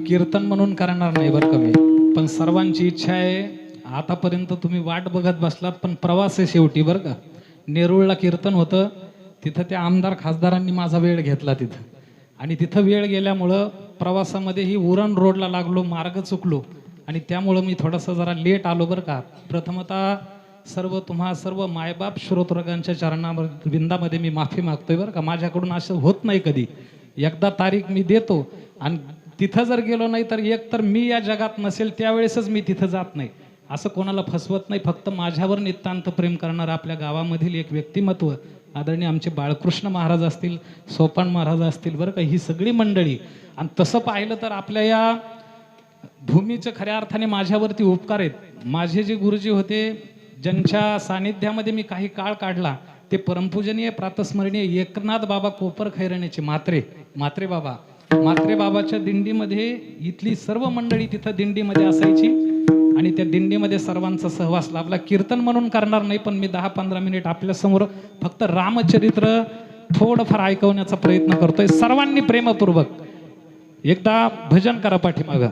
कीर्तन म्हणून करणार नाही बरं का मी, पण सर्वांची इच्छा आहे. आतापर्यंत तुम्ही वाट बघत बसलात, पण प्रवास आहे शेवटी बरं का. नेरूळला कीर्तन होतं, तिथं त्या आमदार खासदारांनी माझा वेळ घेतला तिथं, आणि तिथं वेळ गेल्यामुळं प्रवासामध्येही उरण रोडला लागलो, मार्ग चुकलो, आणि त्यामुळं मी थोडासा जरा लेट आलो बरं का. प्रथमतः सर्व मायबाप श्रोतृगांच्या चरणामध्ये विंदामध्ये मी माफी मागतोय बरं का. माझ्याकडून असं होत नाही कधी. एकदा तारीख मी देतो आणि तिथं जर गेलो नाही तर एक तर मी या जगात नसेल त्यावेळेसच मी तिथं जात नाही. असं कोणाला फसवत नाही. फक्त माझ्यावर नितांत प्रेम करणारं आपल्या गावामधील एक व्यक्तिमत्व आदरणीय आमचे बाळकृष्ण महाराज असतील, सोपान महाराज असतील बरं का, ही सगळी मंडळी. आणि तसं पाहिलं तर आपल्या या भूमीचं खऱ्या अर्थाने माझ्यावरती उपकार आहेत. माझे जे गुरुजी होते, ज्यांच्या सानिध्यामध्ये मी काही काळ काढला, ते परमपूजनीय प्रातस्मरणीय एकनाथ बाबा कोपर खैरण्याचे म्हात्रे बाबाच्या दिंडीमध्ये इथली सर्व मंडळी तिथं दिंडीमध्ये असायची, आणि त्या दिंडीमध्ये सर्वांचा सहवास लाभला. कीर्तन म्हणून करणार नाही, पण मी 10-15 मिनिट आपल्यासमोर फक्त रामचरित्र थोडंफार ऐकवण्याचा प्रयत्न करतोय. सर्वांनी प्रेमपूर्वक एकदा भजन करा पाठीमागं.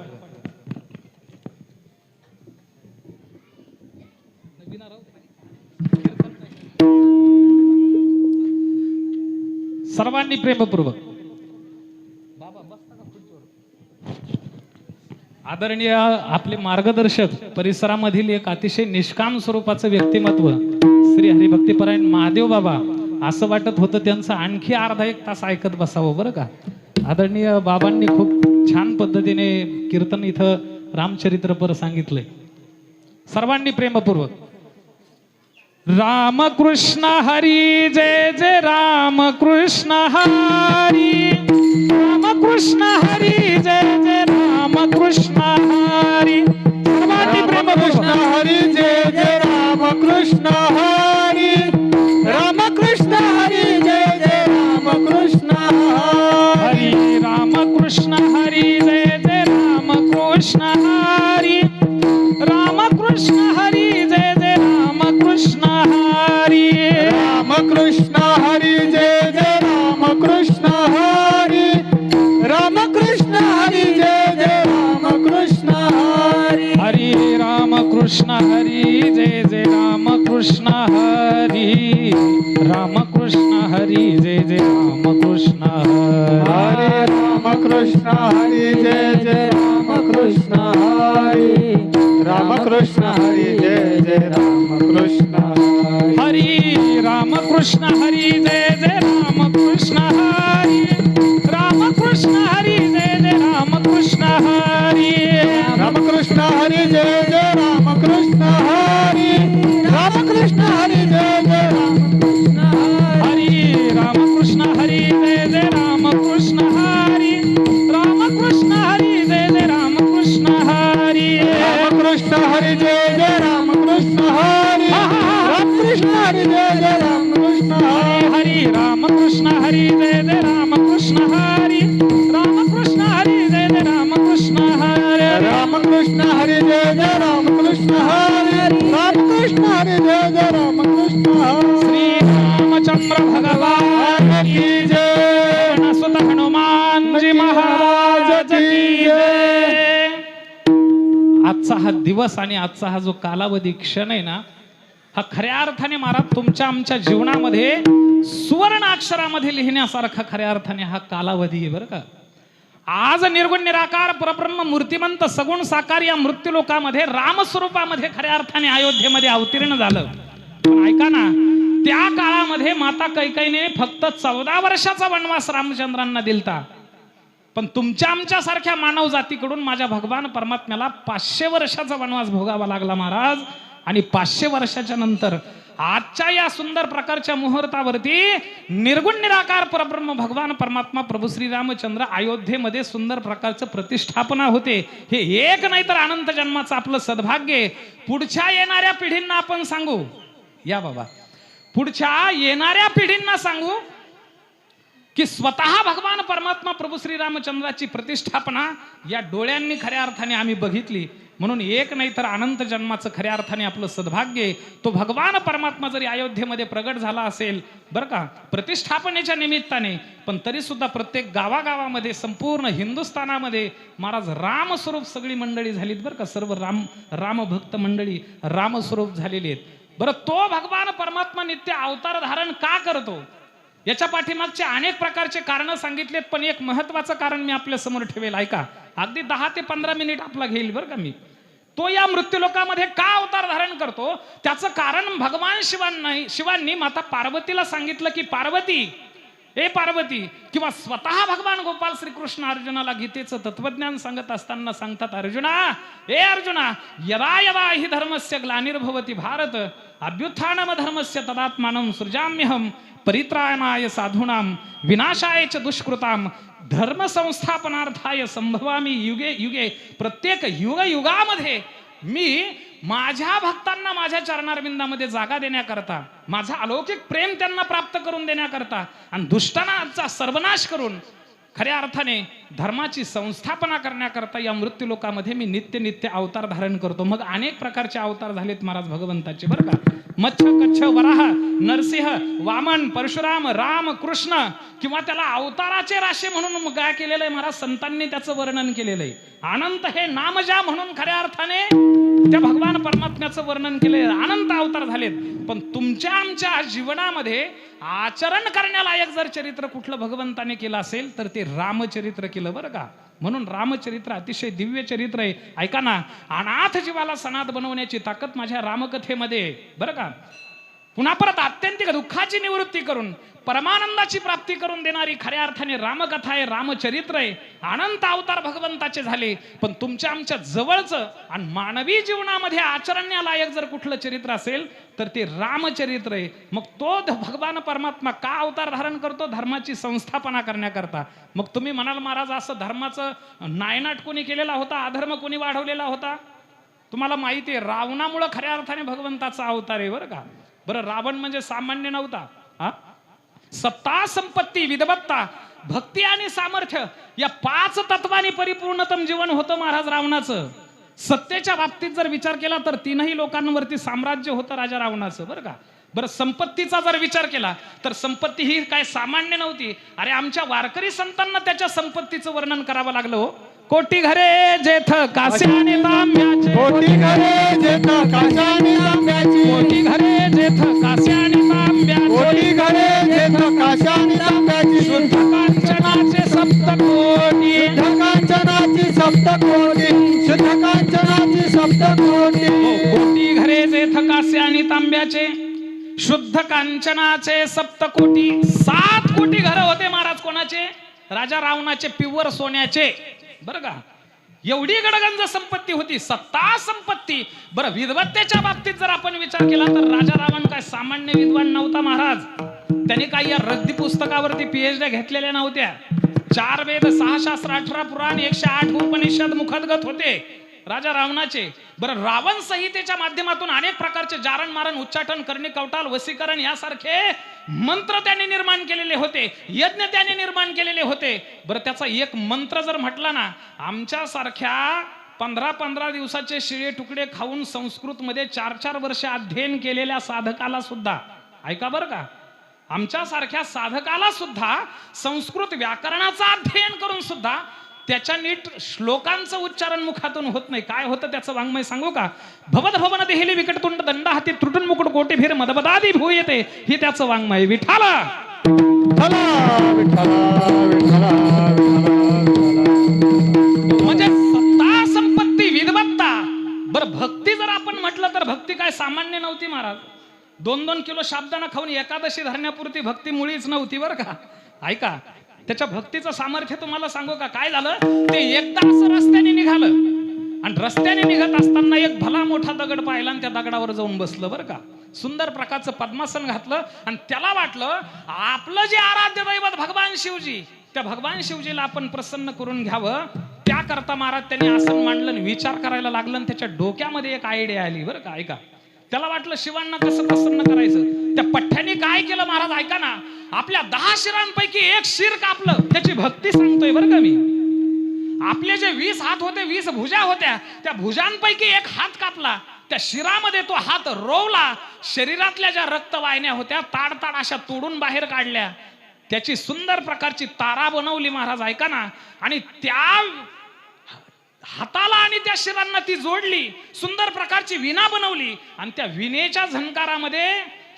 सर्वांनी प्रेमपूर्वक. आदरणीय आपले मार्गदर्शक, परिसरामधील एक अतिशय निष्काम स्वरूपाचं व्यक्तिमत्व श्री हरिभक्तीपरायण महादेव बाबा. असं वाटत होतं त्यांचं आणखी अर्धा एक तास ऐकत बसावं बरं का. आदरणीय बाबांनी खूप छान पद्धतीने कीर्तन इथं रामचरित्रपर सांगितलंय. सर्वांनी प्रेमपूर्वक. रामकृष्ण हरी जय जय रामकृष्ण हरी, रामकृष्ण हरी जय जय रामकृष्ण हरी. सर्वांनी प्रेमकृष्ण हरी जय जय रामकृष्ण हरी, रामकृष्ण हरी जय जय रामकृष्ण हरी, रामकृष्ण हरी जय जय रामकृष्ण हरी, रामकृष्ण हरी जय जय रामकृष्ण हरी, रामकृष्ण हरी जय जय रामकृष्ण हरी, रामकृष्ण हरी जय जय रामकृष्ण हरी, हरी रामकृष्ण हरी जय जय रामकृष्ण हरी, रामकृष्ण हरी जय जय रामकृष्ण हरे रामकृष्ण हरी जय जय रामकृष्ण हरी, रामकृष्ण हरी जय जय रामकृष्ण हरी, रामकृष्ण हरी जय जय रामकृष्ण हरी, रामकृष्ण हरी जय जय रामकृष्ण हरी, रामकृष्ण हरी जय जय रामकृष्ण हरी, रामकृष्ण हरी जय जय रामकृष्ण हरी, रामकृष्ण हरी जय जय रामकृष्ण हरी, रामकृष्ण हरी जय जय रामकृष्ण हरी, रामकृष्ण हरी जय जय रामकृष्ण हरी, रामकृष्ण हरी जय जय रामकृष्ण हरी, रामकृष्ण हरी जय जय रामकृष्ण हरी, रामकृष्ण हरी जय जय रामकृष्ण हरी, रामकृष्ण हरी जय जय रामकृष्ण हरी, रामकृष्ण हरी जय जय रामकृष्ण हरी. श्री रामचंद्र भगवान की जय, सुत हनुमान जी महाराज की जय. आजचा हा दिवस आणि आजचा हा जो कालावधी क्षण आहे ना, हा खऱ्या अर्थाने महाराज तुमच्या आमच्या जीवनामध्ये सुवर्ण अक्षरामध्ये लिहिण्यासारखा खऱ्या अर्थाने हा कालावधी आहे बरं का. आज निर्गुण निराकार परब्रह्म मूर्तिमंत सगुण साकार या मृत्यूलोकामध्ये रामस्वरूपामध्ये खऱ्या अर्थाने अयोध्येमध्ये अवतीर्ण झालं. पण ऐका ना, त्या काळामध्ये माता कैकेयीने फक्त 14 वर्षाचा वनवास रामचंद्रांना दिलता. पण तुमच्या आमच्या सारख्या मानव जातीकडून माझ्या भगवान परमात्म्याला 500 वर्षाचा वनवास भोगावा लागला महाराज. आणि 500 वर्षाच्या नंतर आजच्या या सुंदर प्रकारच्या मुहूर्तावरती निर्गुण निराकार परब्रह्म भगवान परमात्मा प्रभू श्री रामचंद्र अयोध्येमध्ये सुंदर प्रकारचं प्रतिष्ठापना होते. हे एक नाही तर अनंत जन्माचं आपलं सद्भाग्य. पुढच्या येणाऱ्या पिढींना आपण सांगू, या बाबा, पुढच्या येणाऱ्या पिढींना सांगू की स्वतः भगवान परमात्मा प्रभू श्री रामचंद्राची प्रतिष्ठापना या डोळ्यांनी खऱ्या अर्थाने आम्ही बघितली. म्हणून एक नाही तर अनंत जन्माचं खऱ्या अर्थाने आपलं सद्भाग्य आहे. तो भगवान परमात्मा जरी अयोध्येमध्ये प्रगट झाला असेल बरं का, प्रतिष्ठापनेच्या निमित्ताने, पण तरी सुद्धा प्रत्येक गावागावामध्ये संपूर्ण हिंदुस्थानामध्ये महाराज रामस्वरूप सगळी मंडळी झालीत बरं का. सर्व रामभक्त मंडळी रामस्वरूप झालेली आहेत. बरं, तो भगवान परमात्मा नित्य अवतार धारण का करतो याच्या पाठीमागचे अनेक प्रकारचे कारण सांगितलेत, पण एक महत्वाचं कारण मी आपल्या समोर ठेवेल. ऐका, अगदी 10 ते 15 मिनिट आपला घेईल बरं का मी. तो या मृत्यूलोकामध्ये का अवतार धारण करतो त्याचं कारण भगवान शिवांनी माता पार्वतीला सांगितलं की पार्वती, ए पार्वती, किंवा स्वतः भगवान गोपाल श्रीकृष्ण अर्जुनाला गीतेचं तत्वज्ञान सांगत असताना सांगतात, अर्जुना, ए अर्जुना, यदा यदा हि धर्मस्य ग्लानिर्भवति भारत अभ्युत्थानम धर्मस्य तदात्मानं सृजाम्यहं परित्राणाय साधूनां विनाशाय च दुष्कृतां धर्म संस्थापनार्थाय संभवामी युगे युगे. प्रत्येक युगामध्ये मी माझ्या भक्तांना माझ्या चरणारविंदामध्ये जागा देण्याकरता, माझा अलौकिक प्रेम त्यांना प्राप्त करून देण्याकरता आणि दुष्टांचा सर्वनाश करून खऱ्या अर्थाने धर्माची संस्थापना करण्याकरता या मृत्यूलोकामध्ये मी नित्य अवतार धारण करतो. मग अनेक प्रकारचे अवतार झालेत महाराज भगवंताचे बरं का. मत्स्य, कच्छ, वराह, नरसिंह, वामन, परशुराम, राम, कृष्ण, किंवा त्याला अवताराचे राशी म्हणून काय केलेलं आहे महाराज संतांनी त्याचं वर्णन केलेलं आहे. अनंत हे नामजा म्हणून खऱ्या अर्थाने त्या भगवान परमात्म्याचं वर्णन केलंय. अनंत अवतार झालेत, पण तुमच्या आमच्या जीवनामध्ये आचरण करण्यालायक जर चरित्र कुठलं भगवंताने केलं असेल तर ते रामचरित्र केलं बरं का. म्हणून रामचरित्र अतिशय दिव्य चरित्र आहे. ऐका ना, अनाथ जीवाला सनाथ बनवण्याची ताकद माझ्या रामकथेमध्ये आहे बरं का. पुन्हा परत आत्यंतिक दुःखाची निवृत्ती करून परमानंदाची प्राप्ती करून देणारी खऱ्या अर्थाने रामकथा आहे, रामचरित्र आहे. अनंत अवतार भगवंताचे झाले, पण तुमच्या आमच्या जवळचं आणि मानवी जीवनामध्ये आचरण्यालायक जर कुठलं चरित्र असेल तर ते रामचरित्र आहे. मग तो भगवान परमात्मा का अवतार धारण करतो? धर्माची संस्थापना करण्याकरता. मग तुम्ही म्हणाल महाराज असं धर्माचं नायनाट कोणी केलेला होता, अधर्म कोणी वाढवलेला होता? तुम्हाला माहिती आहे, रावणामुळे खऱ्या अर्थाने भगवंताचा अवतार आहे बरं का. बरं, रावण म्हणजे सामान्य नव्हता. हा, सत्ता, संपत्ती, विदवत्ता, भक्ती आणि सामर्थ्य या 5 तत्वांनी परिपूर्णतम जीवन होतं महाराज रावणाचं. सत्तेच्या बाबतीत जर विचार केला तर 3ही लोकांवरती साम्राज्य होतं राजा रावणाचं बरं का. बरं, संपत्तीचा जर विचार केला तर संपत्ती ही काय सामान्य नव्हती. अरे, आमच्या वारकरी संतांना त्याच्या संपत्तीचं वर्णन करावं लागलं हो. कोटी घरे जेथ कास्य आणि तांब्याचे, कोटी घरे जेथ कास्य आणि तांब्याचे, कोटी घरे जेथ कास्य आणि तांब्याचे, कोटी घरे जेथ कास्य आणि तांब्याचे, शुद्ध कांचनाचे सप्तकोटी, शुद्ध कांचनाची सप्तकोटी, शुद्ध कांचनाची सप्तकोटी. कोटी घरे जेथ कास्य आणि तांब्याचे, शुद्ध कांचनाचे सप्तकोटी. 7 कोटी घर होते महाराज. कोणाचे? राजा रावणाचे, प्युअर सोन्याचे बरं का. एवढी गडगंज संपत्ती होती, सत्ता, संपत्ती. बरं, विद्वत्तेच्या बाबतीत जर आपण विचार केला तर राजा रावण काय सामान्य विद्वान नव्हता महाराज. त्याने काही या रद्दी पुस्तकावरती PhD घेतलेल्या नव्हत्या. 4 वेद, 6 शास्त्र, 18 पुराण, 108 उपनिषद मुखदगत होते राजा रावणाचे. बरं, रावण संहितेच्या माध्यमातून अनेक प्रकारचे जारण मारण, उच्चाटन, करणे, कवटाल, वशीकरण यासारखे मंत्र त्याने निर्माण केलेले होते, यज्ञ त्याने निर्माण केलेले होते. बरं, त्याचा एक मंत्र जर म्हटला ना, आमच्या सारख्या 15-15 दिवसाचे शिळे तुकडे खाऊन संस्कृत मध्ये 4-4 वर्ष अध्ययन केलेल्या साधकाला सुद्धा, ऐका बरं का, आमच्या सारख्या साधकाला सुद्धा संस्कृत व्याकरणाचा अध्ययन करून सुद्धा त्याच्या नीट श्लोकांचं उच्चारण मुखातून होत नाही. काय होतं त्याचं वाङ्मय सांगू का? भवद भवन देहिली विकटतुंड दंड हाती त्रुटून मुकुट कोटी भीर मदबदादी भू येते, ही त्याचं वाङ्मय. विठाला म्हणजे सत्ता, संपत्ती, विद्वत्ता. बरं, भक्ती जर आपण म्हटलं तर भक्ती काय सामान्य नव्हती महाराज. 2-2 किलो शाब्दाना खाऊन एकादशी धरण्यापुरती भक्ती मुळीच नव्हती बरं का. ऐका, त्याच्या भक्तीचं सामर्थ्य तुम्हाला सांगू का? काय झालं ते, एकदा असं रस्त्याने निघालं आणि रस्त्याने निघत असताना एक भला मोठा दगड पाहिला आणि त्या दगडावर जाऊन बसलं बरं का. सुंदर प्रकारचं पद्मासन घातलं आणि त्याला वाटलं आपलं जे आराध्य दैवत भगवान शिवजी, त्या भगवान शिवजीला आपण प्रसन्न करून घ्यावं. त्याकरता महाराज त्यांनी आसन मांडलं आणि विचार करायला लागलं आणि त्याच्या डोक्यामध्ये एक आयडिया आली बरं का. ऐका, त्याला वाटलं शिवांना कसं प्रसन्न करायचं. त्या पठ्ठ्याने काय केलं महाराज, ऐका ना, आपल्या 10 शिरांपैकी एक शिर कापलं. त्याची भक्ती सांगतोय बरं का मी. आपले जे 20 हात होते, 20 भुजा होत्या, त्या भुजांपैकी एक हात कापला, त्या शिरामध्ये तो हात रोवला, शरीरातल्या ज्या रक्तवाहिन्या होत्या ताडताड अशा तोडून बाहेर काढल्या, त्याची सुंदर प्रकारची तारा बनवली महाराज, ऐका ना. आणि त्या हाताला आणि त्या शिरांना ती जोडली, सुंदर प्रकारची विणा बनवली, आणि त्या विणेच्या झंकारामध्ये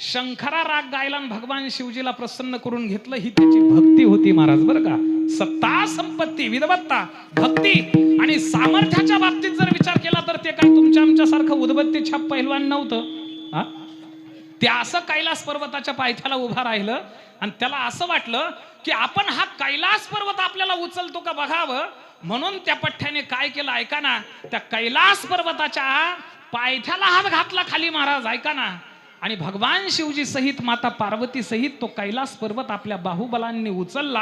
शंखरा राग गायला आणि भगवान शिवजीला प्रसन्न करून घेतलं. ही त्याची भक्ती होती महाराज, बरं का. सत्ता, संपत्ती, विद्वत्ता, भक्ती आणि सामर्थ्याच्या बाबतीत जर विचार केला तर ते काही तुमच्या आमच्यासारखं उदबत्ती छाप पहिलवान नव्हतं. ते असं कैलास पर्वताच्या पायथ्याला उभा राहिलं आणि त्याला असं वाटलं की आपण हा कैलास पर्वत आपल्याला उचलतो का बघावं, म्हणून त्या पठ्ठ्याने काय केलं ऐका ना, त्या कैलास पर्वताच्या पायथ्याला हात घातला खाली महाराज, ऐका ना. आणि भगवान शिवजी सहित माता पार्वती सहित तो कैलास पर्वत आपल्या बाहुबलांनी उचलला.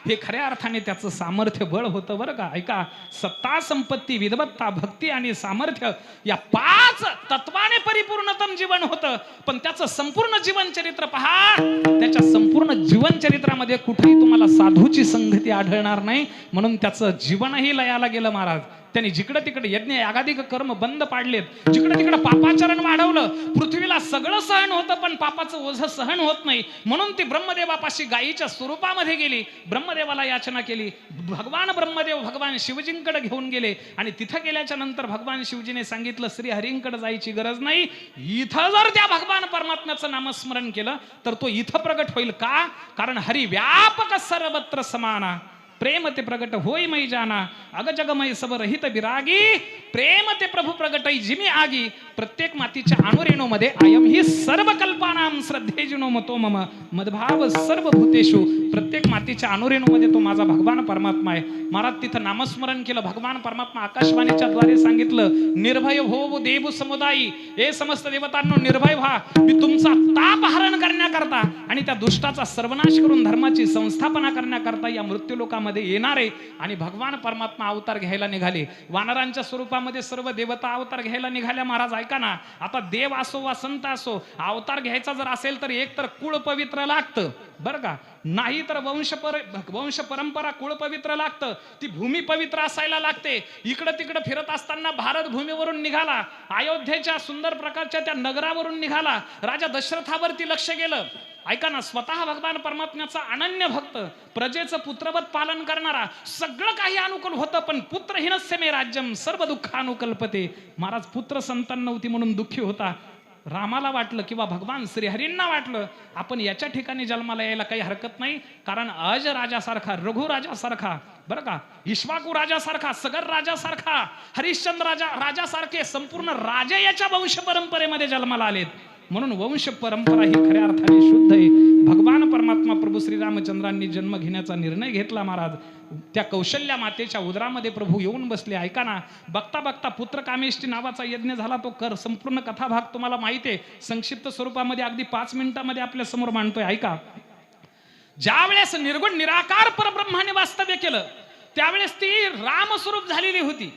हे खऱ्या अर्थाने त्याचं सामर्थ्य बळ होतं, बरं का. ऐका, सत्ता, संपत्ती, विद्वत्ता, भक्ती आणि सामर्थ्य या 5 तत्वाने परिपूर्णतम जीवन होतं. पण त्याचं संपूर्ण जीवन चरित्र पहा, त्याच्या संपूर्ण जीवन चरित्रामध्ये कुठेही तुम्हाला साधूची संगती आढळणार नाही, म्हणून त्याचं जीवनही लयाला गेलं महाराज. त्यांनी जिकडे तिकडे यज्ञ यागादिक कर्म बंद पाडलेत, जिकडे तिकडे पापाचरण वाढवलं. पृथ्वीला सगळं सहन होतं पण पापाचं ओझं सहन होत नाही, म्हणून ती ब्रह्मदेवापाशी गायीच्या स्वरूपामध्ये गेली, ब्रह्मदेवाला याचना केली. भगवान ब्रह्मदेव भगवान शिवजींकडे घेऊन गेले आणि तिथं गेल्याच्या नंतर भगवान शिवजीने सांगितलं श्री हरींकडे जायची गरज नाही, इथं जर त्या भगवान परमात्म्याचं नामस्मरण केलं तर तो इथं प्रगट होईल. का? कारण हरी व्यापक सर्वत्र समाना, प्रेम ते प्रगट होई मै जाना, अग जगमय सब रहित विरागी, प्रेम ते प्रभू प्रगटई जिमी आगी, प्रत्येक मातीच्या अणुरेणू मध्ये आयम ही सर्व कल्पानाम श्रद्धेजिनो मतो मम मदभाव सर्व भूतेषु. प्रत्येक मातीच्या अणुरेणू मध्ये तो माझा भगवान परमात्मा आहे. महाराज तिथं नामस्मरण केलं. भगवान परमात्मा आकाशवाणीच्या द्वारे सांगितलं, निर्भय हो देव समुदायी, हे समस्त देवतांनो निर्भय व्हा, मी तुमचा ताप हरण करण्याकरता आणि त्या दुष्टाचा सर्वनाश करून धर्माची संस्थापना करण्याकरता या मृत्यूलोकामध्ये येणारे. आणि भगवान परमात्मा अवतार घ्यायला निघाले. वानरांच्या स्वरूपामध्ये सर्व देवता अवतार घ्यायला निघाल्या महाराज. ऐका ना, आता देव असो वा संत असो, अवतार घ्यायचा जर असेल तर एक तर कुळ पवित्र लागतं, बरं का, नाही तर वंश परंपरा कुळ पवित्र लागतं, ती भूमी पवित्र असायला लागते. इकडं तिकडं फिरत असताना भारत भूमीवरून निघाला, अयोध्येच्या सुंदर प्रकारच्या त्या नगरावरून निघाला, राजा दशरथावरती लक्ष गेलं. ऐका ना, स्वतः भगवान परमात्म्याचा अनन्य भक्त, प्रजेचं पुत्रवत पालन करणारा, सगळं काही अनुकूल होतं, पण पुत्रहीनस्य मे राज्यम सर्व दुःखानुकल्पते. महाराज पुत्र संतान नव्हती म्हणून दुःखी होता. रामाला वाटलं किंवा भगवान श्रीहरींना वाटलं आपण याच्या ठिकाणी जन्माला यायला काही हरकत नाही, कारण अज राजासारखा, रघु राजासारखा, बरं का, इक्ष्वाकू राजासारखा, सगर राजासारखा, हरिश्चंद्र राजासारखे संपूर्ण राजे याच्या वंश परंपरेमध्ये जन्माला आलेत. म्हणून वंश परंपरा ही खऱ्या अर्थाने शुद्ध आहे. भगवान परमात्मा प्रभू श्रीरामचंद्रांनी जन्म घेण्याचा निर्णय घेतला महाराज. त्या कौशल्या मातेच्या उदरामध्ये प्रभू येऊन बसले. ऐका ना, बघता बघता पुत्रकामेष्टी नावाचा यज्ञ झाला. तो संपूर्ण कथाभाग तुम्हाला माहिती आहे, संक्षिप्त स्वरूपामध्ये अगदी 5 मिनिटांमध्ये आपल्या समोर मांडतोय. ऐका, ज्या वेळेस निर्गुण निराकार परब्रह्माने वास्तव्य केलं त्यावेळेस ती रामस्वरूप झालेली होती.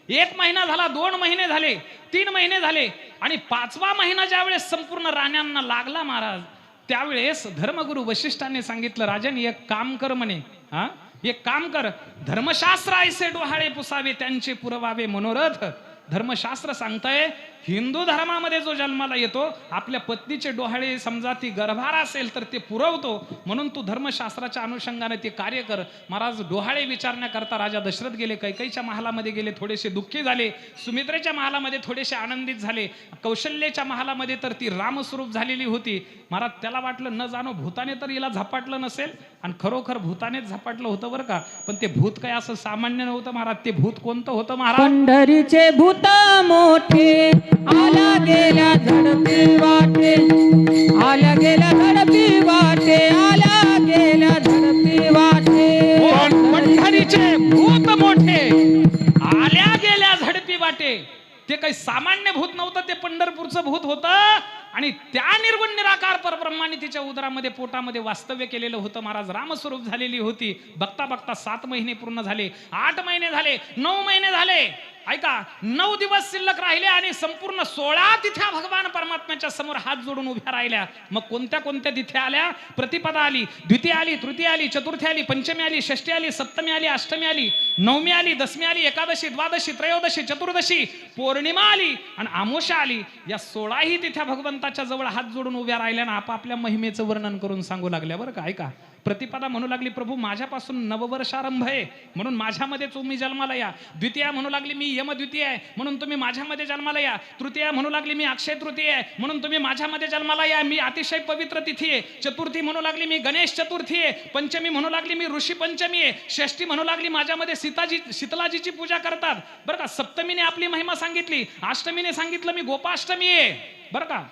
1 महिना झाला, 2 महिने झाले, 3 महिने झाले, आणि 5वा महिना ज्यावेळेस संपूर्ण राण्यांना लागला महाराज, त्यावेळेस धर्मगुरु वशिष्ठांनी सांगितलं, राजन एक काम कर म्हणे, एक काम कर, धर्मशास्त्र ऐसे डोहाळे पुसावे त्यांचे पुरवावे मनोरथ. धर्मशास्त्र सांगताय हिंदू धर्मामध्ये जो जन्माला येतो आपल्या पत्नीचे डोहाळे समजा ती गर्भार असेल तर ते पुरवतो, म्हणून तू धर्मशास्त्राच्या अनुषंगाने ते कार्य कर. महाराज डोहाळे विचारण्याकरता राजा दशरथ गेले, कैकईच्या महालामध्ये गेले, थोडेसे दुःखी झाले, सुमित्रेच्या महालामध्ये थोडेसे आनंदित झाले, कौशल्याच्या महालामध्ये तर ती रामस्वरूप झालेली होती. महाराज त्याला वाटलं न जाणो भूताने तर हिला झपाटलं नसेल, आणि खरोखर भूतानेच झपाटलं होतं बरं का. पण ते भूत काय असं सामान्य नव्हतं महाराज. ते भूत कोणतं होतं महाराज? पंढरीचे भूत मोठे, आला गेला झडपी वाटे, आला गेला झडपी वाटे, आला गेला झडपी वाटे. पंढरीचे भूत मोठे, आल्या गेल्या झडपी वाटे. ते काही सामान्य भूत नव्हतं, ते पंढरपूरचं भूत होतं. आणि त्या निर्गुण निराकार परब्रह्माने तिच्या उदरामध्ये पोटामध्ये वास्तव्य केलेलं होतं महाराज. रामस्वरूप झालेली होती. बघता बघता 7 महिने पूर्ण झाले, 8 महिने झाले, 9 महिने झाले. ऐका 9 दिवस शिल्लक राहिले आणि संपूर्ण 16 तिथ्या भगवान परमात्म्याच्या समोर हात जोडून उभ्या राहिल्या. मग कोणत्या कोणत्या तिथ्या आल्या? प्रतिपदा आली, द्वितीय आली, तृतीय आली, चतुर्थी आली, पंचमी आली, षष्ठी आली, सप्तमी आली, अष्टमी आली, नवमी आली, दशमी आली, एकादशी, द्वादशी, त्रयोदशी, चतुर्दशी, पौर्णिमा आली आणि आमोशा आली. या 16ही तिथ्या भगवंताच्या जवळ हात जोडून उभ्या राहिल्या आणि आपापल्या महिमेचं वर्णन करून सांगू लागल्या. बरं का, ऐका. प्रतिपदा म्हणू लागली, प्रभू माझ्यापासून नववर्षारंभ आहे म्हणून माझ्यामध्ये तुम्ही जन्माला या. द्वितीया म्हणू लागली, मी यमद्वितीय आहे म्हणून तुम्ही माझ्यामध्ये जन्माला या. तृतीया म्हणू लागली, मी अक्षय तृतीय आहे म्हणून तुम्ही माझ्यामध्ये जन्माला या, मी अतिशय पवित्र तिथी आहे. चतुर्थी म्हणू लागली, मी गणेश चतुर्थी आहे. पंचमी म्हणू लागली, मी ऋषी पंचमी आहे. षष्ठी म्हणू लागली, माझ्यामध्ये शीतलाजीची पूजा करतात. बरं का. सप्तमीने आपली महिमा सांगितली, अष्टमीने सांगितलं मी गोपाष्टमी आहे. बरं का.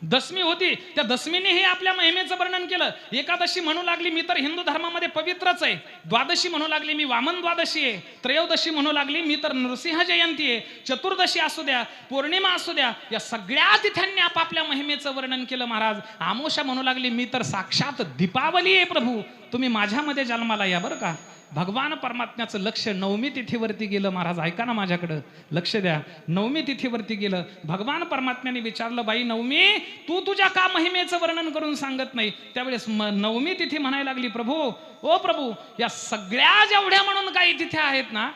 दशमी होती, त्या दशमीनेही आपल्या महिमेचं वर्णन केलं. एकादशी म्हणू लागली, मी तर हिंदू धर्मामध्ये पवित्रच आहे. द्वादशी म्हणू लागली, मी वामन द्वादशी आहे. त्रयोदशी म्हणू लागली, मी तर नृसिंह जयंती आहे. चतुर्दशी असू द्या, पौर्णिमा असू द्या, या सगळ्या तिथ्यांनी आपापल्या महिमेचं वर्णन केलं महाराज. आमोशा म्हणू लागली, मी तर साक्षात दीपावली आहे प्रभू, तुम्ही माझ्यामध्ये जन्माला या. बरं का. भगवान परमात्म्याचं लक्ष नवमी तिथीवरती गेलं महाराज. ऐका ना, माझ्याकडं लक्ष द्या. नवमी तिथीवरती गेलं. भगवान परमात्म्याने विचारलं, बाई नवमी, तू तुझ्या का महिमेचं वर्णन करून सांगत नाही? त्यावेळेस नवमी तिथी म्हणायला लागली, प्रभू, ओ प्रभू, या सगळ्या जेवढ्या म्हणून काही तिथे आहेत ना,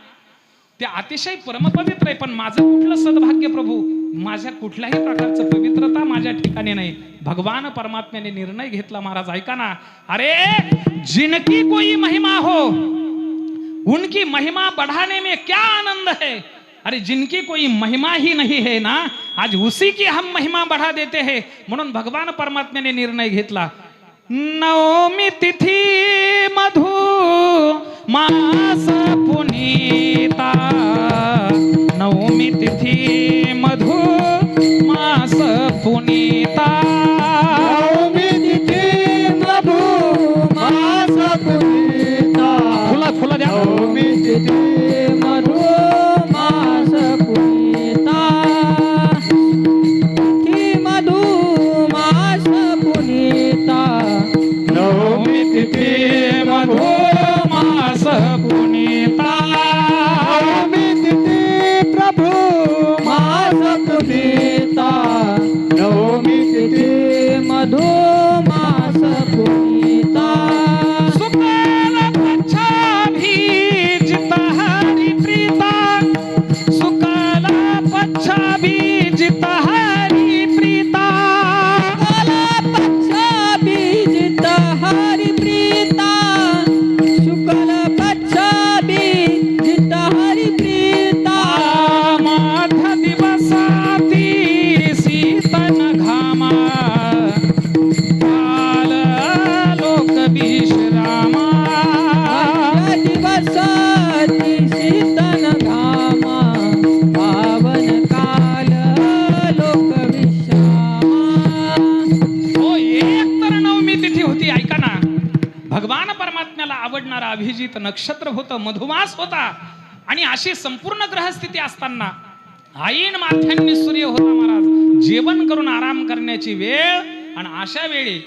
त्या अतिशय परमपवित्र आहे. पण माझं कुठलं सद्भाग्य प्रभू, माझ्या कुठल्याही प्रकारचं पवित्रता माझ्या ठिकाणी नाही. भगवान परमात्म्याने निर्णय घेतला महाराज. ऐका ना, अरे जिनकी कोई महिमा हो उनकी महिमा बढ़ाने में क्या आनंद है. अरे जिनकी कोई महिमा ही नहीं है ना, आज उसी की हम महिमा बढ़ा देते हैं. म्हणून भगवान परमात्म्याने निर्णय घेतला. नवमी तिथी मधु मास पुनीता, नवमी तिथी मधु मास पुनीता, नवमी तिथी मधु मास पुनीता, फुला द्या. नवमी तिथी मधु मास पुनीता, की मधु मास पुनीता, नवमी तिथी मधु मास पुनीता, नवमी तिथी प्रभु मास पुनीता, नवमी तिथी मधु मास पुनीता, सुकल पच्छा भीजित हरि प्रीता, सुकल पच्छा भीजित हरि प्रीता, पक्षा बीजित हरि प्रीता, शुक्ल पक्षा बीजित हरि प्रीता, माध दिवसाती शीतन घामा, काल लोक विश्रामा, दिवसाती शीतन घामा, पावन काल लोक विश्रामा. हो, एक तर नवमी तिथी होती. ऐका ना, भगवान परमात्म्याला आवडणारा अभिजित नक्षत्र होतं, मधुमास होता. आणि अशी संपूर्ण ग्रहस्थिती असताना आईन माथ्यांनी सूर्य होता महाराज. जेवण करून आराम करण्याची वेळ आणि अशा वेळी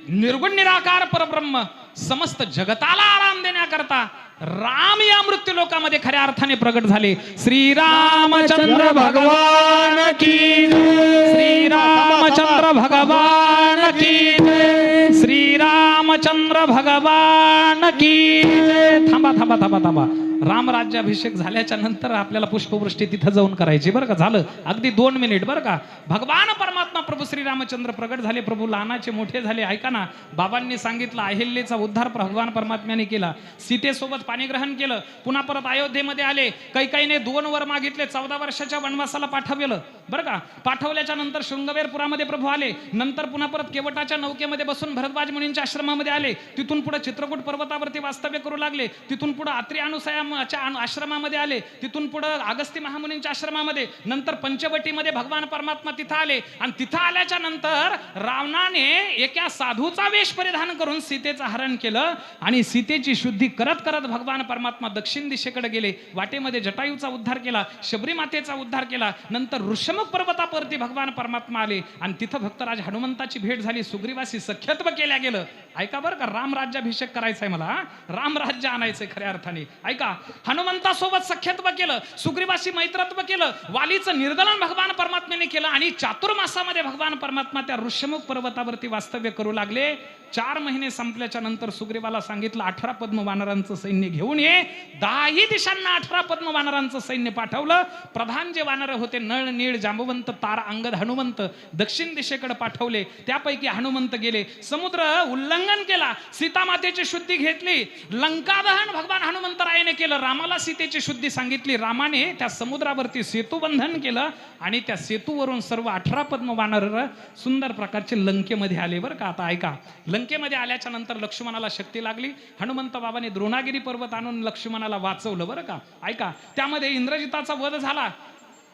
निर्गुण निराकार परब्रह्म समस्त जगताला आराम देण्याकरता राम या मृत्यू लोकामध्ये खऱ्या अर्थाने प्रगट झाले. श्रीरामचंद्र भगवान की जय, श्रीरामचंद्र भगवान की जय, श्रीरामचंद्र भगवान की जय. थांबा थांबा थांबा थांबा. राम राज्याभिषेक झाल्याच्या नंतर आपल्याला पुष्पवृष्टी तिथं जाऊन करायची. बरं का. झालं अगदी 2 मिनिट. बरं का. भगवान परमात्मा प्रभू श्रीरामचंद्र प्रगट झाले. प्रभू लहानाचे मोठे झाले. ऐका ना, बाबांनी सांगितलं अहिल्याचा उद्धार भगवान परमात्म्याने केला. सीतेसोबत पाणीग्रहण केलं. पुन्हा परत अयोध्येमध्ये आले. कैकेयीने 2 वर मागितले. 14 वर्षाच्या वनवासाला पाठवलं. बरं का. पाठवल्याच्या नंतर शृंगवेरपुरामध्ये प्रभू आले. नंतर पुन्हा परत केवटाच्या नौकेमध्ये बसून भरद्वाज मुनींच्या आश्रमामध्ये आले. तिथून पुढे चित्रकूट पर्वतावरती वास्तव्य करू लागले. तिथून पुढे अत्री अनुसया आश्रमामध्ये आले. तिथून पुढे अगस्ती महामुनींच्या आश्रमामध्ये, नंतर पंचवटीमध्ये भगवान परमात्मा तिथं आले. आणि तिथं आल्याच्या नंतर रावणाने एका साधूचा वेश परिधान करून सीतेचं हरण केलं आणि सीतेची शुद्धी करत करत भगवान परमात्मा दक्षिण दिशेकडे गेले. वाटेमध्ये जटायूचा उद्धार केला, शबरी मातेचा उद्धार केला, नंतर ऋषभ ऋषमुख पर्वतावरती भगवान परमात्मा आले आणि तिथं भक्तराज हनुमंताची भेट झाली. सुग्रीवाशी सख्यत्व केल्या गेलं. ऐका बरं का, राम राज्याभिषेक करायचंय मला, राम राज्य आणायचंय खऱ्या अर्थाने. ऐका, हनुमंतासोबत सख्यत्व केलं, सुग्रीवाशी मैत्रत्व केलं, वालीचं निर्दलन भगवान परमात्म्याने केलं आणि चातुर्मासामध्ये भगवान परमात्मा त्या ऋषमुख पर्वतावरती वास्तव्य करू लागले. 4 महिने संपल्याच्या नंतर सुग्रीवाला सांगितलं 18 पद्म वानरांचं सैन्य घेऊन ये. 10 दिशांना 18 पद्म वानरांचं सैन्य पाठवलं. प्रधान जे वानर होते नळ नीळ जांबवंत तार अंगद हनुमंत दक्षिण दिशेकडे पाठवले. त्यापैकी हनुमंत गेले, समुद्र उल्लंघन केला, सीता मातेची शुद्धी घेतली, लंका दहन भगवान हनुमंतरायाने केलं, रामाला सीतेची शुद्धी सांगितली. रामाने त्या समुद्रावरती सेतुबंधन केलं आणि त्या सेतूवरून सर्व 18 पद्म वानर सुंदर प्रकारचे लंकेमध्ये आले. बरं का, आता ऐका, लंकेमध्ये आल्याच्या नंतर लक्ष्मणाला शक्ती लागली. हनुमंत बाबाने द्रोणागिरी पर्वत आणून लक्ष्मणाला वाचवलं. बरं का, ऐका, त्यामध्ये इंद्रजिताचा वध झाला.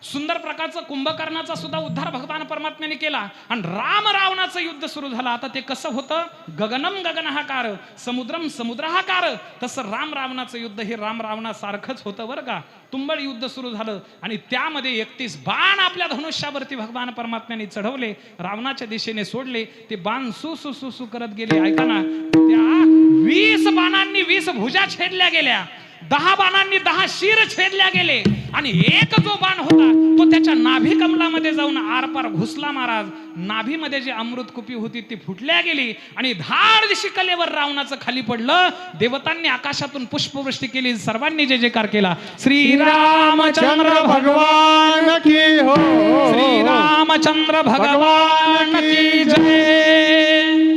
सुंदर प्रकारचं कुंभकर्णाचा सुद्धा उद्धार भगवान परमात्म्याने केला आणि राम रावणाचं युद्ध सुरू झालं. आता ते कसं होतं, गगनम गगनहाकार समुद्रम समुद्रहाकार, तसं राम रावणाचं युद्ध हे राम रावणासारखंच होतं. बरं का, तुंबळ युद्ध सुरू झालं आणि त्यामध्ये 31 बाण आपल्या धनुष्यावरती भगवान परमात्म्याने चढवले, रावणाच्या दिशेने सोडले. ते बाण सु सु सु सु करत गेले. ऐका ना, त्या 20 बाणांनी 20 भुजा छेदल्या गेल्या, 10 बाणांनी 10 शिर छेदल्या गेले आणि एक जो बाण होता तो त्याच्या नाभी कमलामध्ये जाऊन आरपार घुसला. महाराज, नाभीमध्ये जी अमृत कुपी होती ती फुटल्या गेली आणि धाड दिशी कलेवर रावणाचं खाली पडलं. देवतांनी आकाशातून पुष्पवृष्टी केली, सर्वांनी जय जयकार केला. श्रीरामचंद्र भगवान की हो, श्रीरामचंद्र भगवान की जय.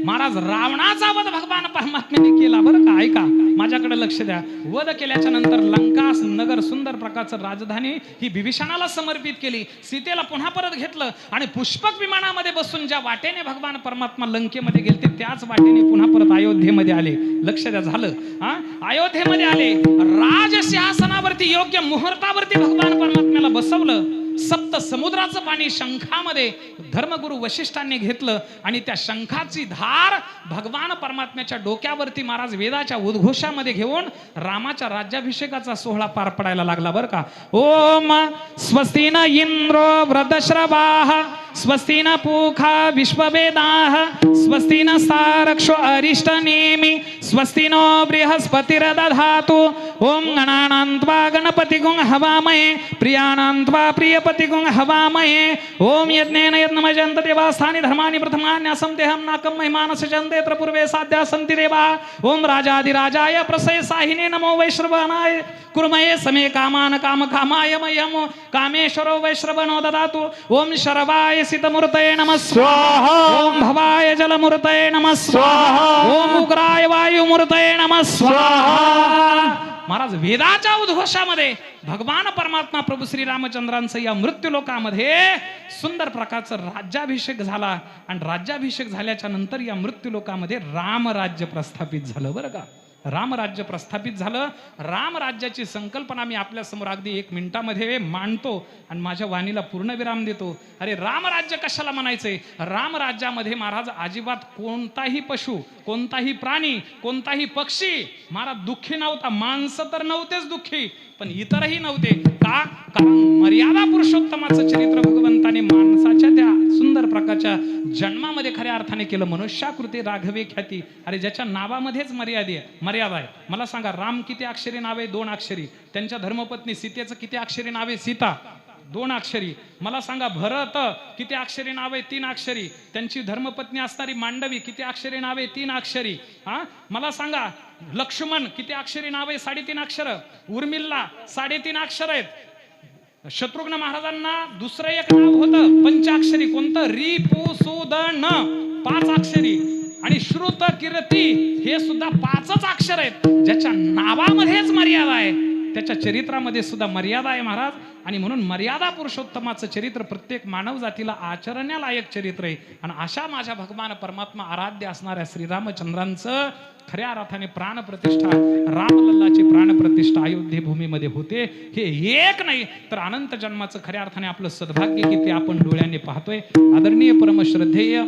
महाराज, रावणाचा वध भगवान परमात्म्याने केला. बरं का, ऐका, माझ्याकडे लक्ष द्या. वध केल्याच्या नंतर लंका नगर सुंदर प्रकारचं राजधानी ही बिभीषणाला समर्पित केली. सीतेला पुन्हा परत घेतलं आणि पुष्पक विमानामध्ये बसून ज्या वाटेने भगवान परमात्मा लंकेमध्ये गेलते त्याच वाटेने पुन्हा परत अयोध्येमध्ये आले. लक्ष द्या, झालं हा, अयोध्येमध्ये आले. राजसिंहासनावरती योग्य मुहूर्तावरती भगवान परमात्म्याला बसवलं. सप्त समुद्राचं पाणी शंखामध्ये धर्मगुरु वशिष्ठांनी घेतलं आणि त्या शंखाची धार भगवान परमात्म्याच्या डोक्यावरती महाराज वेदाच्या उद्घोषामध्ये घेऊन रामाच्या राज्याभिषेकाचा सोहळा पार पडायला लागला. बरं का, ओम स्वस्ति न इंद्रो वृद्धश्रवाः स्वस्ति न पूषा विश्ववेदाः स्वस्ति न सारक्षो अरिष्टनेमि स्वस्ति नो बृहस्पतिर्दधातु. ओम गणानान्त्वा गणपतिगुं हवामहे प्रियानान्त्वा प्रियपतिगुं हवामहे. ओम यज्ञेन यज्ञमजन्त देवास्थानि धर्माणि प्रथमान्यासं तेहं नाकं महिमानस्य चन्देत्र पूर्वे साध्या सन्ति देवा. ओम राजाधिराजाय प्रसेसाहिने नमो वैश्रवणाय कुर्मये समे कामान काम कामाय मह्यं कामेश्वरो वैश्रवणो ददातु. ओम शरवाय सितमूर्तये नमः स्वाहा. ओम भवाय जलमूर्तये नमः स्वाहा. ओम उग्राय वायुमूर्तये नमः स्वाहा. महाराज, वेदाच्या उद्घोषामध्ये भगवान परमात्मा प्रभू श्री रामचंद्रांचं या मृत्यूलोकामध्ये सुंदर प्रकारचं राज्याभिषेक झाला आणि राज्याभिषेक झाल्याच्या नंतर या मृत्यूलोकामध्ये रामराज्य प्रस्थापित झालं. बरं का, रामराज्य प्रस्थापित झालं. रामराज्याची संकल्पना मी आपल्या समोर अगदी 1 मिनिटामध्ये मांडतो आणि माझ्या वाणीला पूर्णविराम देतो. अरे, रामराज्य कशाला म्हणायचंय? रामराज्यामध्ये महाराज अजिबात कोणताही पशु, कोणताही प्राणी, कोणताही पक्षी महाराज दुःखी नव्हता. माणसं तर नव्हतेच दुःखी, पण इतरही नव्हते. का? कारण मर्यादा पुरुषोत्तमाचं चरित्र भगवंताने माणसाच्या त्या सुंदर प्रकारच्या जन्मामध्ये खऱ्या अर्थाने केलं. मनुष्याकृते राघवे ख्याती. अरे, ज्याच्या नावामध्येच मर्यादा आहे. मला सांगा, राम किती अक्षरी नाव आहे? 2 अक्षरी. त्यांच्या धर्मपत्नी सीतेचं किती अक्षरी नाव आहे? सीता, 2 अक्षरी. मला सांगा, भरत किती अक्षरी नाव आहे? 3 अक्षरी. त्यांची धर्मपत्नी असणारी मांडवी किती अक्षरी नाव आहे? 3 अक्षरी. हा, मला सांगा, लक्ष्मण किती अक्षरी नाव आहे? 3.5 अक्षर. उर्मिला 3.5 अक्षर आहेत. शत्रुघ्न महाराजांना दुसरं एक नाव होतं पंचाक्षरी. कोणतं? री पू सु द न, 5 अक्षरी. आणि श्रुत कीर्ती हे सुद्धा 5च अक्षर आहेत. ज्याच्या नावामध्येच मर्यादा आहे त्याच्या चरित्रामध्ये सुद्धा मर्यादा आहे महाराज. आणि म्हणून मर्यादा पुरुषोत्तमाचं चरित्र प्रत्येक मानव जातीला आचरण्यालायक चरित्र आहे. आणि अशा माझ्या भगवान परमात्मा आराध्य असणाऱ्या श्रीरामचंद्रांचं खऱ्या अर्थाने प्राणप्रतिष्ठा, रामलल्लाची प्राणप्रतिष्ठा अयोध्ये भूमीमध्ये होते. हे एक नाही तर अनंत जन्माचं खऱ्या अर्थाने आपलं सद्भाग्य की ते आपण डोळ्यांनी पाहतोय. आदरणीय परमश्रद्धेय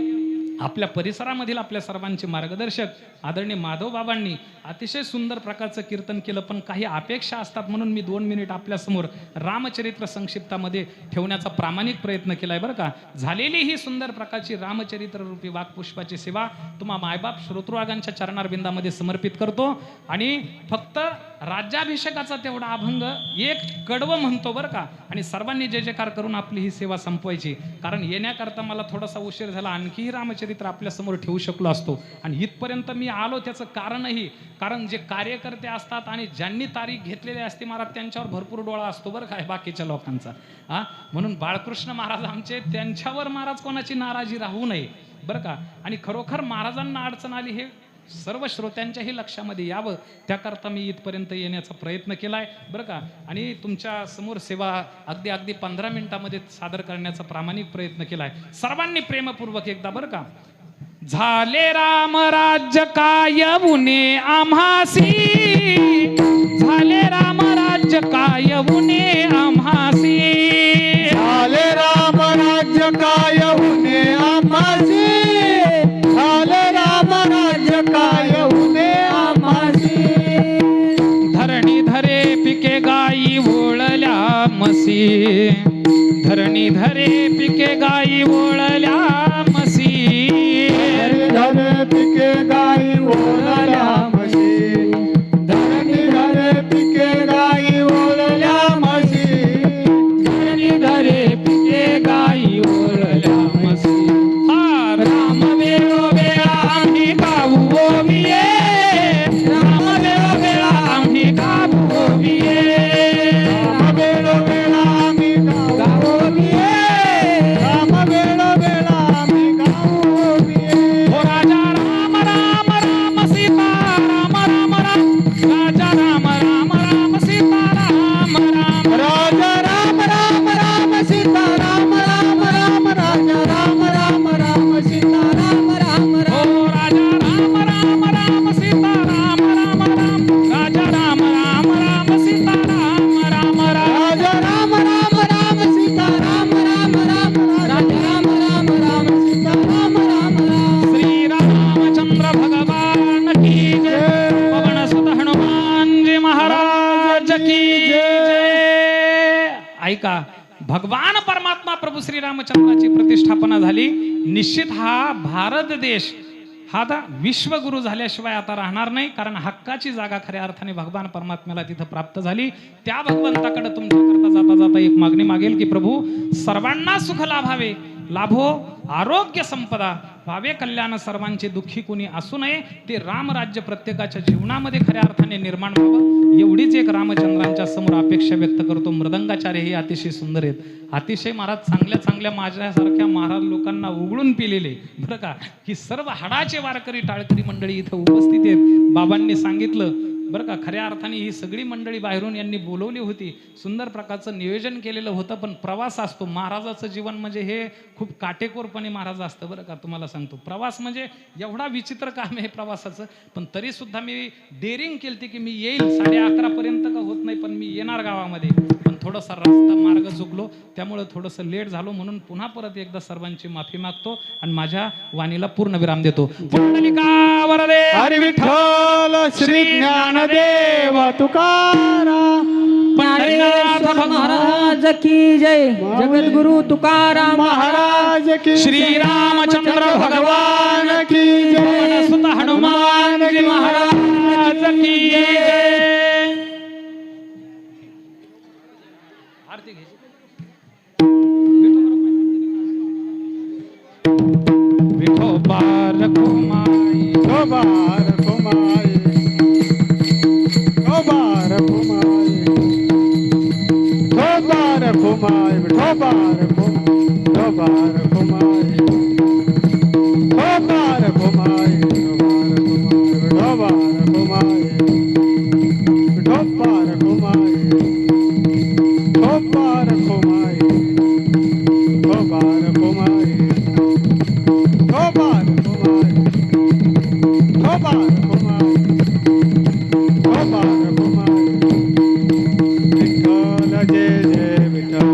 आपल्या परिसरामधील आपल्या सर्वांचे मार्गदर्शक आदरणीय माधव बाबांनी अतिशय सुंदर प्रकारचं कीर्तन केलं. पण काही अपेक्षा असतात म्हणून मी 2 मिनिट आपल्यासमोर रामचरित्र संक्षिप्तामध्ये ठेवण्याचा प्रामाणिक प्रयत्न केलाय बरं का. झालेली ही सुंदर प्रकारची रामचरित्र रूपी वाक्पुष्पाची सेवा तुम्हा मायबाप श्रोतृवागांच्या चरणारविंदामध्ये समर्पित करतो. आणि फक्त राज्याभिषेकाचा तेवढा अभंग एक कडवं म्हणतो बरं का. आणि सर्वांनी जय जयकार करून आपली ही सेवा संपवायची. कारण येण्याकरता मला थोडासा उशीर झाला. आणखीही रामचरित्र आपल्या समोर ठेवू शकलो असतो. आणि इथपर्यंत मी आलो त्याचं कारणही, कारण जे कार्यकर्ते असतात आणि ज्यांनी तारीख घेतलेली असते महाराज त्यांच्यावर भरपूर डोळा असतो बरं काय बाकीच्या लोकांचा. म्हणून बाळकृष्ण महाराज आमचे, त्यांच्यावर महाराज कोणाची नाराजी राहू नये बरं का. आणि खरोखर महाराजांना अडचण आली हे सर्व श्रोत्यांच्याही लक्षामध्ये यावं त्याकरता मी इथपर्यंत येण्याचा प्रयत्न केलाय बरं का. आणि तुमच्या समोर सेवा अगदी 15 मिनिटामध्ये सादर करण्याचा प्रामाणिक प्रयत्न केलाय. सर्वांनी प्रेमपूर्वक एकदा बरं का. झाले राम राज्य काय उने आम्हासी, झाले राम राज्य काय उने आम्हासी, झाले राम राज्य काय उने आम्हासी, झाले राम राज्य काय उने आम्हासी. धरणी धरे पिके गाई ओळल्या मसी, धरणी धरे पिके गाई ओळल्या मसी, धरे पिके गाई ओळल्या म्हशी, धरणी धरे पिके गाई ओळल्या म्हशी, धरणी धरे पिके गाई ओळल्या मसी. हा राम वेळोवेळा आम्ही गाऊ ओविये, राम वेळोवेळा आम्ही गाऊ ओविये, राम वेळोवेळा आम्ही गाऊ ओविये, राम वेळोवेळा आम्ही गाऊ ओविये. ओ राजा राम राम राम सीता राम राम राम, राजा राम राम राम सीता राम राम, राजा राम राम राम सीता राम राम राम, राजा राम राम राम सीता राम राम राम. ओ राजा राम राम राम सीता राम राम राम, राजा राम राम राम सीता राम राम राम, राजा राम राम राम सीता राम राम राम, राजा राम राम राम सीता राम राम राम. श्री रामचंद्र भगवान की जय, पवन सुत हनुमान जी महाराज की जय. ऐका, भगवान परमात्मा प्रभू श्री रामचंद्राची प्रतिष्ठापना झाली. निश्चित हा भारत देश हा आता विश्वगुरु झाल्याशिवाय आता राहणार नाही. कारण हक्काची जागा खऱ्या अर्थाने भगवान परमात्म्याला तिथं प्राप्त झाली. त्या भगवंताकडे तुमच्याकरता जाता जाता एक मागणी मागेल की प्रभू सर्वांना सुख लाभावे, लाभो आरोग्य संपदा व्हावे कल्याण, सर्वांचे दुःखी कोणी असू नये, ते रामराज्य प्रत्येकाच्या जीवनामध्ये खऱ्या अर्थाने निर्माण व्हावं, एवढीच एक रामचंद्रांच्या समोर अपेक्षा व्यक्त करतो. मृदंगाचार्य हे अतिशय सुंदर आहेत, अतिशय महाराज चांगल्या चांगल्या माझ्यासारख्या महाराज लोकांना उघडून पिलेले बरं का. ही सर्व हाडाचे वारकरी टाळकरी मंडळी इथं उपस्थित आहेत. बाबांनी सांगितलं बरं का, खऱ्या अर्थाने ही सगळी मंडळी बाहेरून यांनी बोलवली होती. सुंदर प्रकारचं नियोजन केलेलं होतं. पण प्रवास असतो, महाराजाचं जीवन म्हणजे हे खूप काटेकोरपणे महाराज असतं बरं का. तुम्हाला सांगतो, प्रवास म्हणजे एवढा विचित्र काम आहे प्रवासाचं. पण तरी सुद्धा मी डेअरिंग केली की मी येईल 11:30 पर्यंत का होत नाही, पण मी येणार गावामध्ये. पण थोडासा रस्ता मार्ग चुकलो, त्यामुळे थोडंसं लेट झालो. म्हणून पुन्हा परत एकदा सर्वांची माफी मागतो आणि माझ्या वाणीला पूर्ण विराम देतो. पुंडलिका वरदे हरी विठ्ठल श्री ज्ञानदेव तुकाराम ज्ञानेश्वर महाराज की जय, जगद्गुरु तुकाराम महाराज की, श्री रामचंद्र भगवान की जय, सुत हनुमान जी महाराज की जय. आरती घ्यायची. विठोबा रखुमाई, गोबार कुमाई, गोबार कुमाई, गोबार कुमाई, गोबार कुमाई, गोबार कुमाई, गोबार कुमाई, गोबार कुमाई, गोबार कुमाई, गोबार कुमाई, गोबार कुमाई, गोबार कुमाई, गोबार कुमाई, गोबार कुमाई. विठ्ठल जय जय विठ्ठल.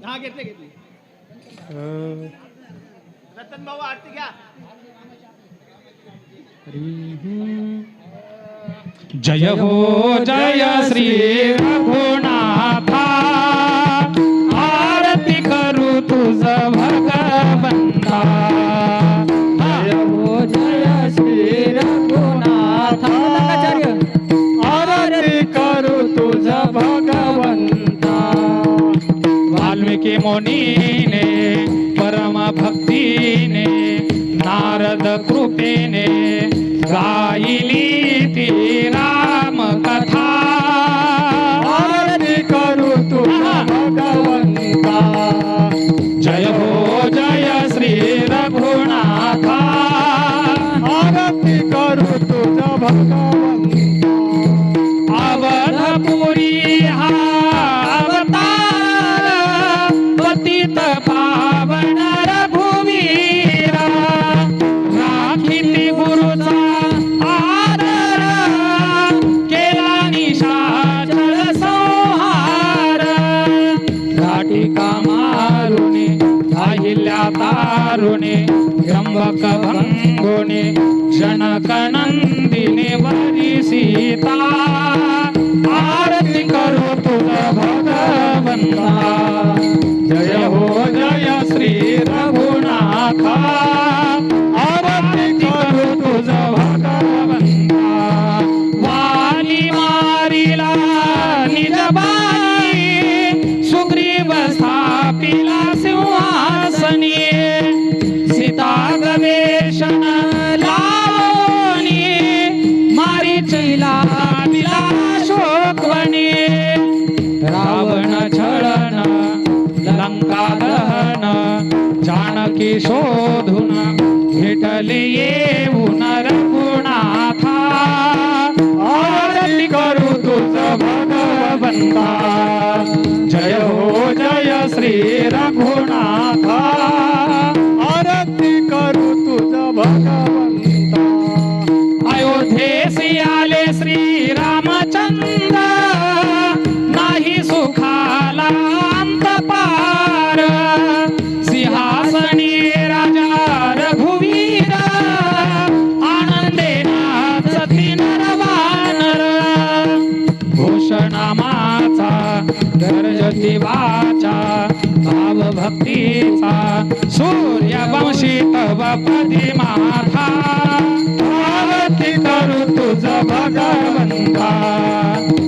हा घेतले घेतले रतन भाऊ आरती घ्या जय हो जय श्री रघुनाथा आरती करू तुझ भगवंता जय हो जय श्री रघुनाथ आचार्य आरती करू तुझ भगवंता वाल्मिकी मुनीने परम भक्तीने नारद कृपेने गायली ती राम कथा आरती करू तुझ भगवंता जय हो जय श्री रघुनाथा आरती करू तुझ भगवंता अवधपुरी हा अवतार पतित पावन रघुवीरा राखिली गुरुचा आदर केला निशाचर संहार राटिका मारुने अहिल्या तारुणे त्र्यंबक भंगुने जनक नंदिने वरी सीता आरती करू तुझ भगवंता जय हो जय श्री रघुनाथा आरती करू तुझ भगवंता वाली मारिला निज बाई सुग्रीव स्थापिला सिंहासनी सीता गवेषण लावणी मारीचैला दिला शोकवणी रावण छळन लंका दहन जानकी शोधून भेटले येऊन रघुनाथा आरती करू तुझ भगवंता जय हो जय श्री रघुनाथा आरती करू तुझ भगवंता अयोध्येसी आले श्री रामचंद्र नाही सुखाला अंत पार सिंहासनी राजा रघुवीर आनंदे नाचती नरवानर घोषणामाचा गर्जती वाचा भाव भक्तीचा सूर्यवंशी तव पदी माथा आरती करू तुझ भगवंता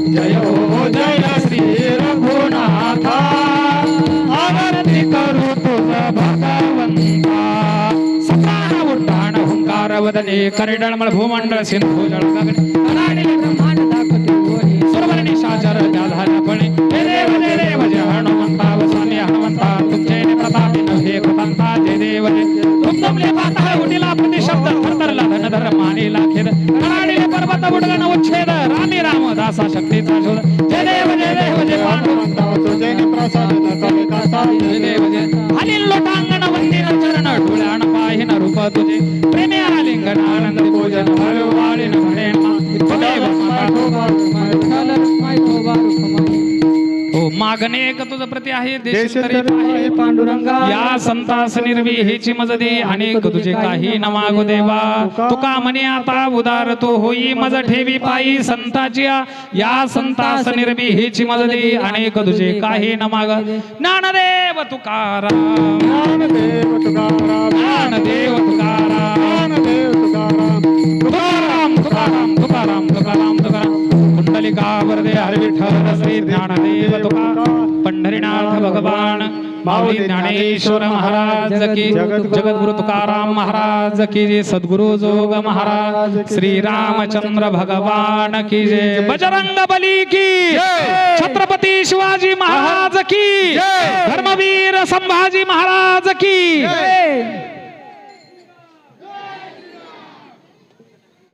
जय हो जय श्री रघुनाथा आरती करू तुझ भगवंता सप्राण उड्डाण हुंकार वदने करिडळमळ भूमंडळ सिंधू जळ गगने अनाडिले ब्रह्मांड दाखवते ओरी सुरवर्ण निशाचर जाधारपणे हे देव जय हनुमंता वसाने हनुमंता तुमचे प्रतापी नव्हे कृतांता जय देव जय तुमले पाता उडीला प्रतिशब्द थरथरला धनधर मानेला खेद अनाडिले पर्वत उडगण उच्छेद रामी रामदासा शक्तीचा शोध जय देव जय पांडुरंगा जय प्रसाद कविता सारी जय देव जय हलिन लोटांगण वंदिर चरण डोळ्याण पाहिन रूप तुझे प्रेमे आलिंगन आनंद पूजन भरवाळीन भरेना देव हो मागणे एक तुझ प्रति आहे देशतरी आहे पांडुरंगा या संतास निर्विहीची मज दे अनेक तुझे काही न मागू देवा तुका म्हणे आता उदार तो होई मज ठेवी पायी संताची या संतास निर्विहीची मज दे अनेक तुझे काही न माग ज्ञानदेव तुकाराम ज्ञानदेव तुकाराम ज्ञानदेव तुकाराम ज्ञानदेव तुकाराम तुकाराम तुकाराम तुकाराम तुकाराम तुकाराम कुंडलिका वरदे हरी विठ्ठल श्री ज्ञानदेव तुका पंढरीनाथ भगवान माऊली ज्ञानेश्वर महाराज की जगद्गुरु तुकाराम महाराज की जय सद्गुरु जोग महाराज श्री रामचंद्र भगवान की जय बजरंग बली की छत्रपती शिवाजी महाराज की धर्मवीर संभाजी महाराज की